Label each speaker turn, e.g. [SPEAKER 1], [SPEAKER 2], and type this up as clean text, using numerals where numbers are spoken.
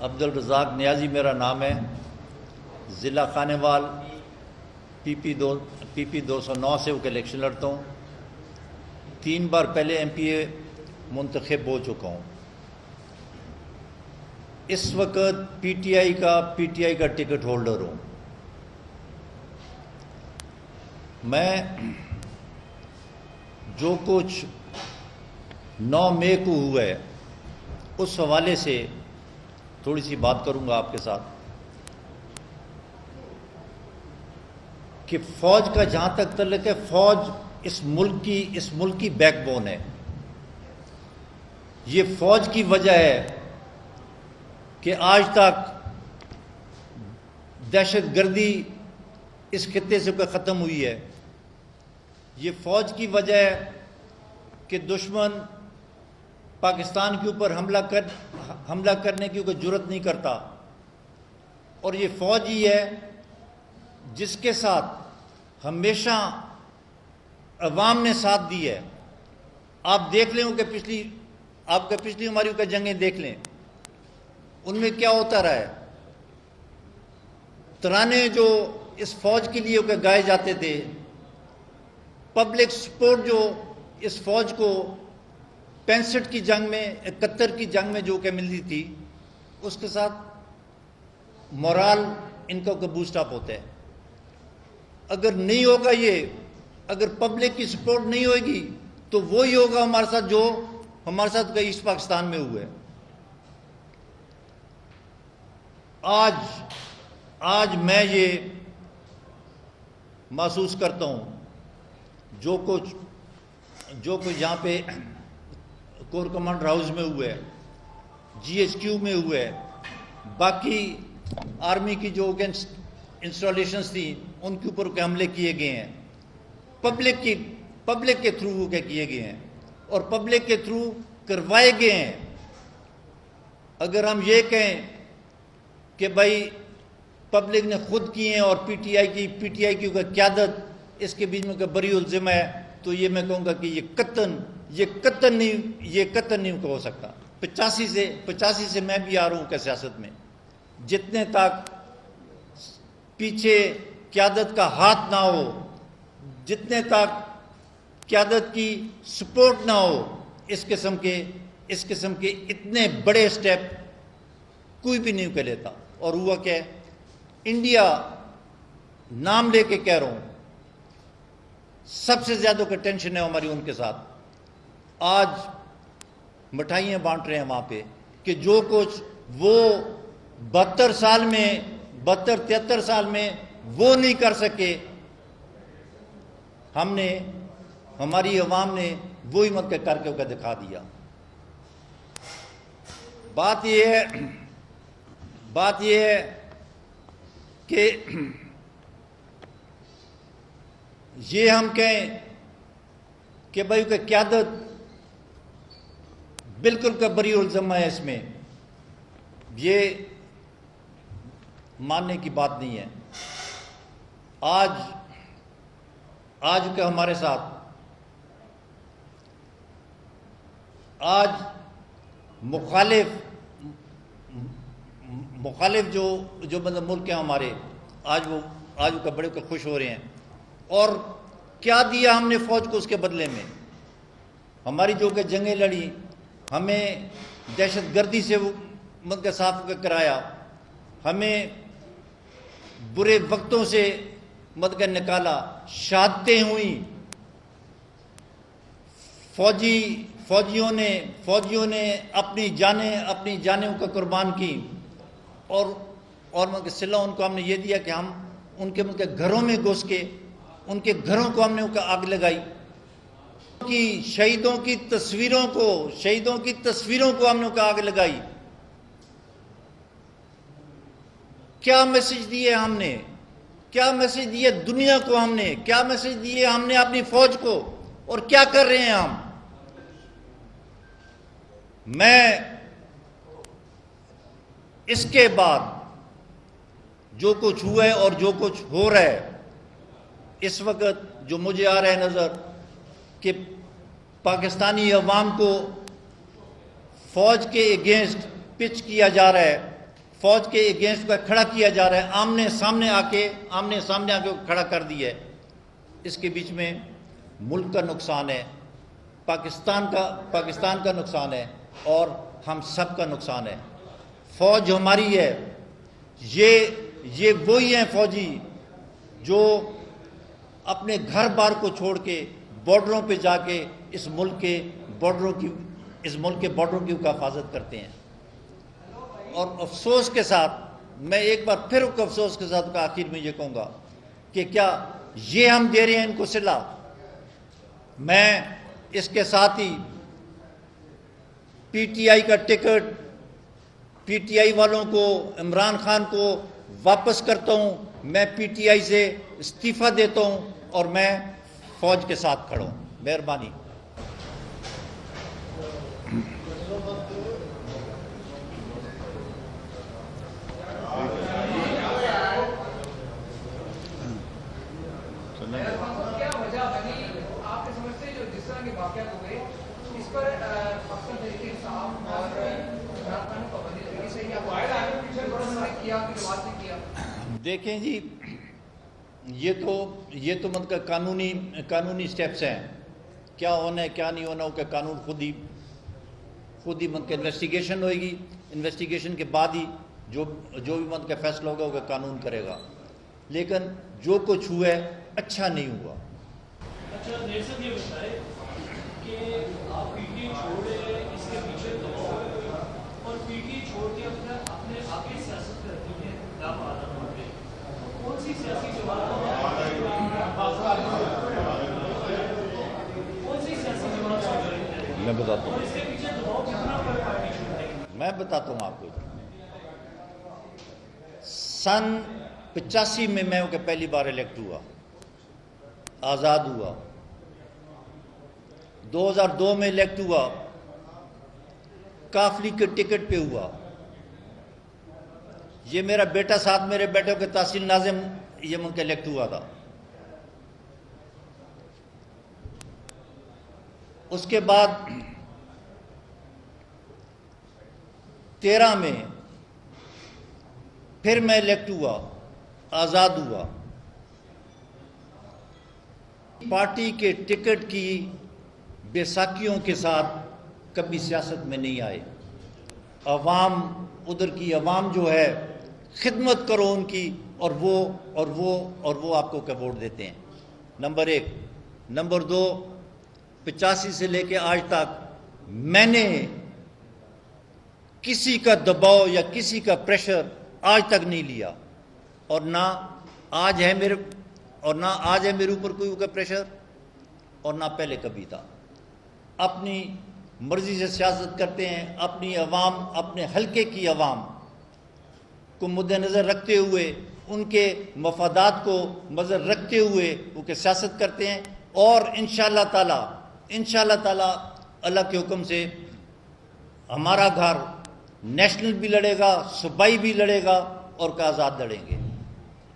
[SPEAKER 1] عبدالرزاق نیازی میرا نام ہے، ضلع خانیوال پی پی 209 سے الیکشن لڑتا ہوں۔ 3 بار پہلے ایم پی اے منتخب ہو چکا ہوں۔ اس وقت پی ٹی آئی کا ٹکٹ ہولڈر ہوں۔ میں جو کچھ 9 مئی کو ہوا ہے اس حوالے سے تھوڑی سی بات کروں گا آپ کے ساتھ کہ فوج کا جہاں تک تعلق ہے، فوج اس ملک کی بیک بون ہے۔ یہ فوج کی وجہ ہے کہ آج تک دہشت گردی اس خطے سے ختم ہوئی ہے۔ یہ فوج کی وجہ ہے کہ دشمن پاکستان کے اوپر حملہ کرنے کی کوئی جرات نہیں کرتا، اور یہ فوج ہی ہے جس کے ساتھ ہمیشہ عوام نے ساتھ دی ہے۔ آپ دیکھ لیں کہ پچھلی ہماری جنگیں دیکھ لیں، ان میں کیا ہوتا رہا ہے۔ ترانے جو اس فوج کے لیے گائے جاتے تھے، پبلک سپورٹ جو اس فوج کو 65 کی جنگ میں 71 کی جنگ میں جو کہ ملتی تھی، اس کے ساتھ مورال ان کا بوسٹ اپ ہوتا ہے۔ اگر نہیں ہوگا اگر پبلک کی سپورٹ نہیں ہوئے گی تو وہی ہوگا ہمارے ساتھ جو ہمارے ساتھ ایسٹ پاکستان میں ہوا ہے۔ آج میں یہ محسوس کرتا ہوں جو کچھ یہاں پہ کور کمانڈر ہاؤس میں ہوا ہے، جی ایچ کیو میں ہوا ہے، باقی آرمی کی جو انسٹالیشنز تھیں ان کے اوپر حملے کیے گئے ہیں، پبلک کے تھرو وہ کیے گئے ہیں اور پبلک کے تھرو کروائے گئے ہیں۔ اگر ہم یہ کہیں کہ بھائی پبلک نے خود کیے ہیں اور پی ٹی آئی کی قیادت اس کے بیچ میں بری الزم ہے، تو یہ میں کہوں گا کہ یہ قطعاً نہیں ہو سکتا۔ 85 سے میں بھی آ رہا ہوں کہ سیاست میں جتنے تک پیچھے قیادت کا ہاتھ نہ ہو، جتنے تک قیادت کی سپورٹ نہ ہو، اس قسم کے اتنے بڑے سٹیپ کوئی بھی نہیں کر لیتا۔ اور ہوا کہ انڈیا نام لے کے کہہ رہا ہوں، سب سے زیادہ کا ٹینشن ہے ہماری ان کے ساتھ۔ آج مٹھائیاں بانٹ رہے ہیں وہاں پہ کہ جو کچھ وہ 73 سال میں وہ نہیں کر سکے، ہماری عوام نے وہی کر کے دکھا دیا۔ بات یہ ہے کہ یہ ہم کہیں کہ بھائی کہ قیادت بالکل کا بری الزم ہے، اس میں یہ ماننے کی بات نہیں ہے۔ آج کا ہمارے ساتھ مخالف جو ملک ہیں ہمارے، آج کا بڑے خوش ہو رہے ہیں۔ اور کیا دیا ہم نے فوج کو اس کے بدلے میں؟ ہماری جو کہ جنگیں لڑی، ہمیں دہشت گردی سے صاف کرایا، ہمیں برے وقتوں سے نکالا، شہادتیں ہوئیں، فوجیوں نے اپنی جانیں کو قربان کی، اور صلہ ان کو ہم نے یہ دیا کہ ہم ان کے گھروں میں گھس کے ان کے گھروں کو ہم نے آگ لگائی، شہیدوں کی تصویروں کو ہم نے آگ لگائی۔ کیا میسج دیے ہم نے؟ کیا میسج دیے دنیا کو ہم نے؟ کیا میسج دیے ہم نے اپنی فوج کو؟ اور کیا کر رہے ہیں ہم؟ میں اس کے بعد جو کچھ ہوا ہے اور جو کچھ ہو رہا ہے اس وقت، جو مجھے آ رہا ہے نظر کہ پاکستانی عوام کو فوج کے اگینسٹ پچ کیا جا رہا ہے، فوج کے اگینسٹ کا کھڑا کیا جا رہا ہے، آمنے سامنے آ کے کھڑا کر دیا ہے. اس کے بیچ میں ملک کا نقصان ہے، پاکستان کا نقصان ہے اور ہم سب کا نقصان ہے. فوج جو ہماری ہے یہ وہی ہیں فوجی جو اپنے گھر بار کو چھوڑ کے بارڈروں پہ جا کے اس ملک کے بارڈروں کی حفاظت کرتے ہیں. اور افسوس کے ساتھ میں ایک بار پھر افسوس کے ساتھ آخر میں یہ کہوں گا کہ کیا یہ ہم دے رہے ہیں ان کو صلہ. میں اس کے ساتھ ہی پی ٹی آئی کا ٹکٹ پی ٹی آئی والوں کو، عمران خان کو واپس کرتا ہوں. میں پی ٹی آئی سے استعفیٰ دیتا ہوں اور میں فوج کے ساتھ کھڑا ہوں. مہربانی.
[SPEAKER 2] کیا وجہ بنی آپ کے سمجھتے ہیں جو جس طرح کے واقعات ہوئے اس پر افسر تحریک انصاف اور عمران خان کو پابندی لگی صحیح آپ کیا کہ بات نہیں کیا؟
[SPEAKER 1] دیکھیں جی، یہ تو مطلب قانونی سٹیپس ہیں. کیا ہونا ہے کیا نہیں ہونا کہ قانون خود ہی مطلب انویسٹیگیشن ہوئے گی. انویسٹیگیشن کے بعد ہی جو بھی مطلب فیصلہ ہوگا وہ قانون کرے گا. لیکن جو کچھ ہوا ہے اچھا نہیں ہوا.
[SPEAKER 3] اچھا دیر سے یہ بتائے کہ آپ پی ٹی چھوڑے اس کے پیچھے دباؤ اور پی ٹی چھوڑ کے اپنے آگے سیاست کرتی ہے دام آدم ہوتے کون سی سیاسی جماعت
[SPEAKER 1] میں بتاتا ہوں.
[SPEAKER 3] اس کے پیچھے دباؤ کتنا پر پارٹی چھوڑنے کی؟
[SPEAKER 1] میں بتاتا ہوں آپ کو. سن 85 میں کہ پہلی بار الیکٹ ہوا، آزاد ہوا. 2002 میں الیکٹ ہوا، کافلی کے ٹکٹ پہ ہوا. یہ میرا بیٹا ساتھ میرے بیٹوں کے تحصیل ناظم یہ ملک الیکٹ ہوا تھا. اس کے بعد 13 میں پھر میں الیکٹ ہوا، آزاد ہوا. پارٹی کے ٹکٹ کی بیساکھیوں کے ساتھ کبھی سیاست میں نہیں آئے. عوام ادھر کی عوام جو ہے خدمت کرو ان کی اور وہ آپ کو ووٹ دیتے ہیں. نمبر 1. نمبر 2، 85 سے لے کے آج تک میں نے کسی کا دباؤ یا کسی کا پریشر آج تک نہیں لیا اور نہ آج ہے میرے اوپر کوئی کا پریشر اور نہ پہلے کبھی تھا. اپنی مرضی سے سیاست کرتے ہیں. اپنی عوام، اپنے حلقے کی عوام کو مد نظر رکھتے ہوئے، ان کے مفادات کو نظر رکھتے ہوئے وہ کہ سیاست کرتے ہیں. اور انشاءاللہ تعالی اللہ کے حکم سے ہمارا گھر نیشنل بھی لڑے گا، صوبائی بھی لڑے گا اور کا آزاد لڑیں گے.